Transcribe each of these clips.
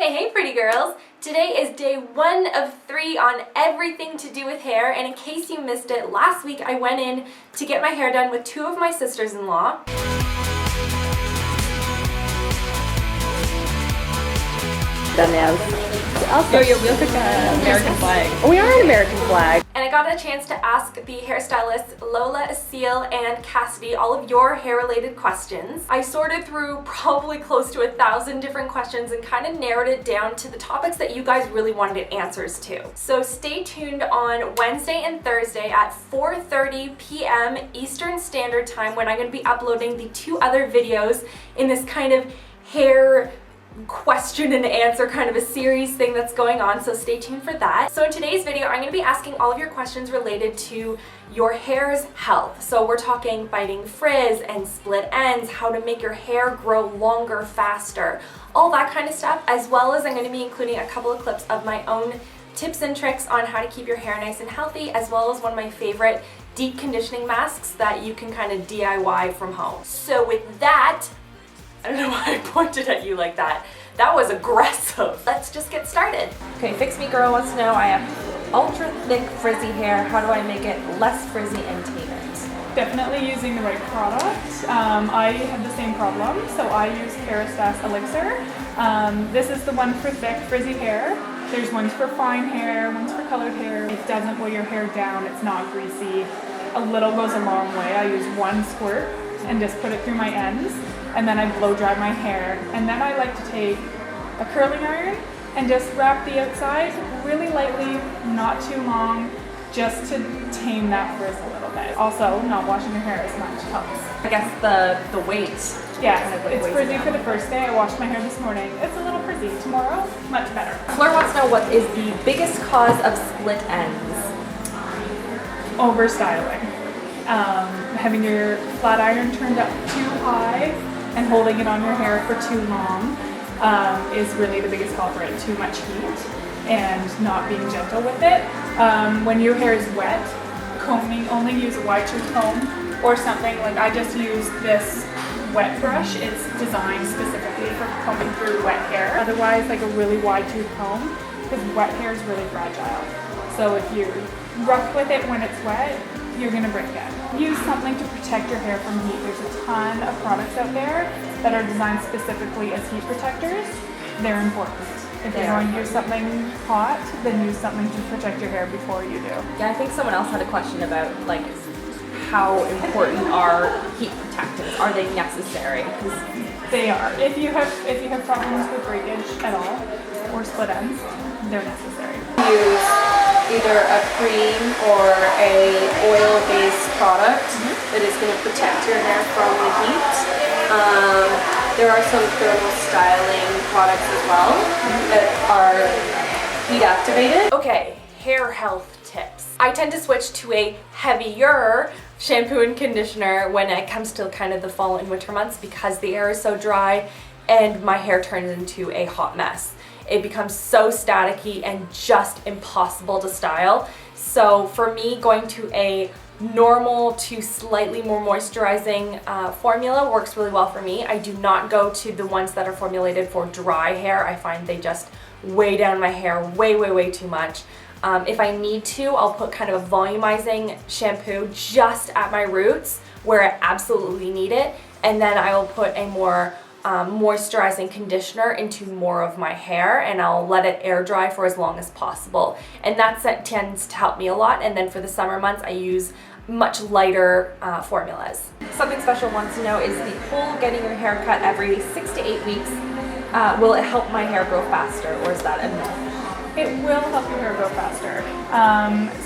Hey pretty girls! Today is day 1 of 3 on everything to do with hair, and in case you missed it, last week I went in to get my hair done with 2 of my sisters-in-law. Also, we look like an American flag. We are an American flag. And I got a chance to ask the hairstylists Lola, Asil, and Cassidy all of your hair-related questions. I sorted through probably close to 1,000 different questions and kind of narrowed it down to the topics that you guys really wanted answers to. So stay tuned on Wednesday and Thursday at 4:30 p.m. Eastern Standard Time when I'm going to be uploading the 2 other videos in this kind of hair question and answer kind of a series thing that's going on, so stay tuned for that. So in today's video, I'm going to be asking all of your questions related to your hair's health. So we're talking fighting frizz and split ends, how to make your hair grow longer, faster, all that kind of stuff, as well as I'm going to be including a couple of clips of my own tips and tricks on how to keep your hair nice and healthy, as well as one of my favorite deep conditioning masks that you can kind of DIY from home. So with that, I don't know why I pointed at you like that. That was aggressive. Let's just get started. Okay, Fix Me Girl wants to know, I have ultra thick frizzy hair. How do I make it less frizzy and tame it? Definitely using the right product. I have the same problem, so I use Kerastase Elixir. This is the one for thick frizzy hair. There's ones for fine hair, ones for colored hair. It doesn't weigh your hair down, it's not greasy. A little goes a long way. I use 1 squirt and just put it through my ends, and then I blow dry my hair. And then I like to take a curling iron and just wrap the outside really lightly, not too long, just to tame that frizz a little bit. Also, not washing your hair as much helps. I guess the weight. Yeah, kind of like it's frizzy for the first day. I washed my hair this morning. It's a little frizzy. Tomorrow, much better. Fleur wants to know, what is the biggest cause of split ends? Overstyling. Having your flat iron turned up too high and holding it on your hair for too long is really the biggest culprit. Too much heat and not being gentle with it. When your hair is wet, combing, only use a wide tooth comb or something. Like, I just use this wet brush. It's designed specifically for combing through wet hair. Otherwise, like a really wide tooth comb, because wet hair is really fragile. So if you're rough with it when it's wet, you're gonna break it. Use something to protect your hair from heat. There's a ton of products out there that are designed specifically as heat protectors. They're important. If you're going to use something hot, then use something to protect your hair before you do. Yeah, I think someone else had a question about like how important are heat protectants? Are they necessary? They are. If you have problems with breakage at all or split ends, they're necessary. Use either a cream or a oil-based product that is going to protect your hair from the heat. There are some thermal styling products as well that are heat activated. Okay, hair health tips. I tend to switch to a heavier shampoo and conditioner when it comes to kind of the fall and winter months because the air is so dry and my hair turns into a hot mess. It becomes so staticky and just impossible to style. So for me, going to a normal to slightly more moisturizing formula works really well for me. I do not go to the ones that are formulated for dry hair. I find they just weigh down my hair way too much. If I need to, I'll put kind of a volumizing shampoo just at my roots where I absolutely need it, and then I will put a more moisturizing conditioner into more of my hair, and I'll let it air dry for as long as possible, and that tends to help me a lot. And then for the summer months I use much lighter formulas. Something Special wants to know, is the whole getting your hair cut every 6 to 8 weeks, will it help my hair grow faster, or is that a myth? It will help your hair grow faster.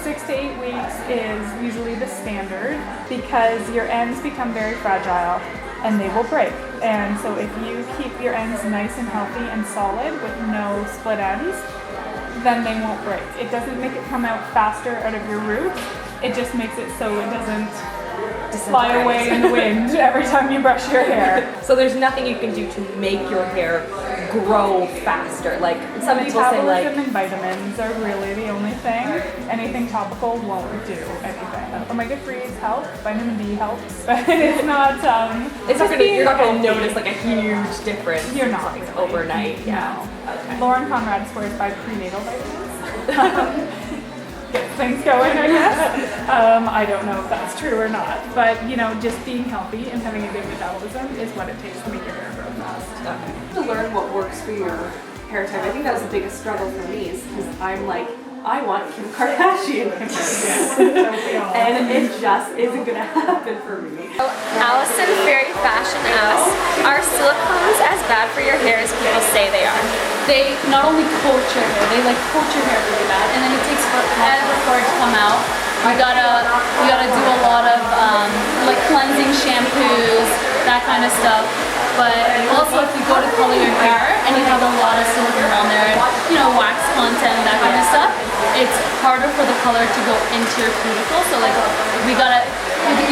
6 to 8 weeks is usually the standard because your ends become very fragile and they will break. And so if you keep your ends nice and healthy and solid with no split ends, then they won't break. It doesn't make it come out faster out of your roots. It just makes it so it doesn't fly away in the wind every time you brush your hair. So there's nothing you can do to make your hair grow faster? Like some people say like metabolism and vitamins are really the only thing. Anything topical won't do anything. Omega-3s help, vitamin D helps, but it's not. You're not gonna notice like a huge difference. You're not like, overnight. Yeah. No. Okay. Lauren Conrad swears by prenatal vitamins. Get things going, I guess. I don't know if that's true or not, but you know, just being healthy and having a good metabolism is what it takes to make your hair grow fast. To learn what works for your hair type. I think that was the biggest struggle for me, is because I'm like, I want Kim Kardashian hair. And it just isn't gonna happen for me. Allison Fairy Fashion asks, are silicones as bad for your hair as people say they are? They not only coat your hair, they like coat your hair really bad, and then it takes forever for it to come out. You gotta do a lot of like cleansing shampoos, that kind of stuff. But also if you go to color your hair and you have a lot of silicone on there, you know, wax content, that kind of stuff, it's harder for the color to go into your cuticle. So like you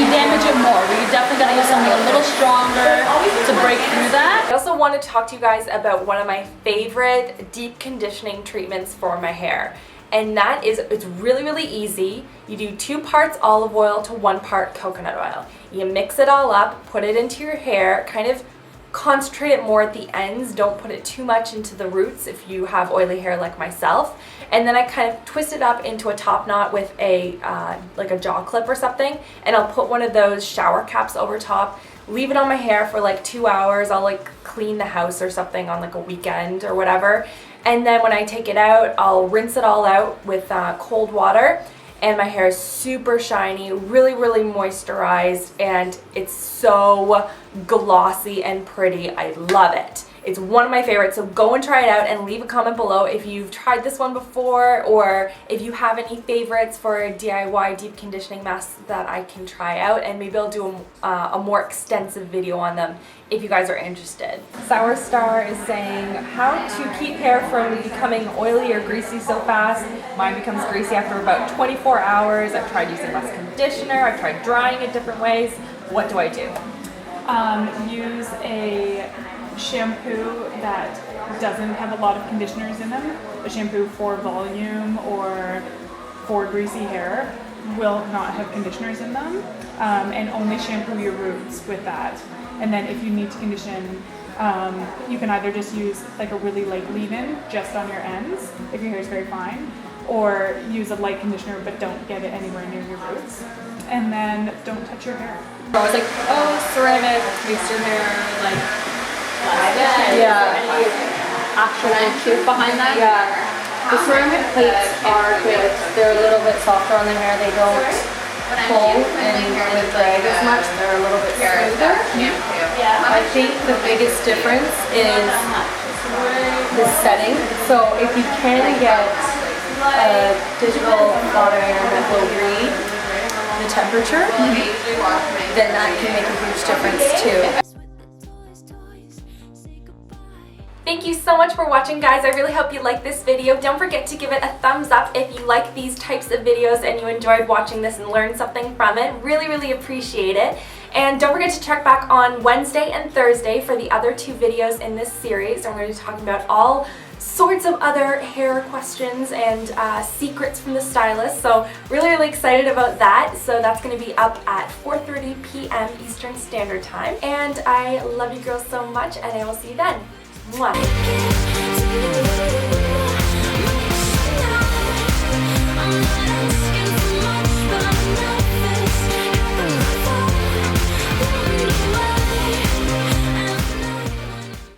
damage it more. We definitely gotta use something a little stronger to break through that. I also want to talk to you guys about one of my favorite deep conditioning treatments for my hair. And that is, it's really, really easy. You do 2 parts olive oil to 1 part coconut oil. You mix it all up, put it into your hair, kind of concentrate it more at the ends. Don't put it too much into the roots if you have oily hair like myself. And then I kind of twist it up into a top knot with a like a jaw clip or something, and I'll put one of those shower caps over top, leave it on my hair for like 2 hours. I'll like clean the house or something on like a weekend or whatever, and then when I take it out, I'll rinse it all out with cold water, and my hair is super shiny, really, really moisturized, and it's so glossy and pretty. I love it. It's one of my favorites, so go and try it out and leave a comment below if you've tried this one before, or if you have any favorites for DIY deep conditioning masks that I can try out, and maybe I'll do a more extensive video on them if you guys are interested. Sour Star is saying how to keep hair from becoming oily or greasy so fast. Mine becomes greasy after about 24 hours. I've tried using less conditioner. I've tried drying it different ways. What do I do? Use a shampoo that doesn't have a lot of conditioners in them. A shampoo for volume or for greasy hair will not have conditioners in them, and only shampoo your roots with that. And then if you need to condition, you can either just use like a really light leave-in just on your ends if your hair is very fine, or use a light conditioner but don't get it anywhere near your roots. And then don't touch your hair. I was like, oh, ceramic makes your hair like actual truth behind that. Yeah, the ceramic plates are good. They're a little bit softer on the hair. They don't pull and drag as much. They're a little bit smoother. I think the biggest difference is the setting. So if you can get a digital flat iron that will read the temperature, then that can make a huge difference too. Thank you so much for watching, guys. I really hope you liked this video. Don't forget to give it a thumbs up if you like these types of videos and you enjoyed watching this and learned something from it. Really, really appreciate it. And don't forget to check back on Wednesday and Thursday for the other 2 videos in this series. I'm going to be talking about all sorts of other hair questions and secrets from the stylist. So really, really excited about that. So that's going to be up at 4:30 p.m. Eastern Standard Time. And I love you girls so much, and I will see you then. Mwah.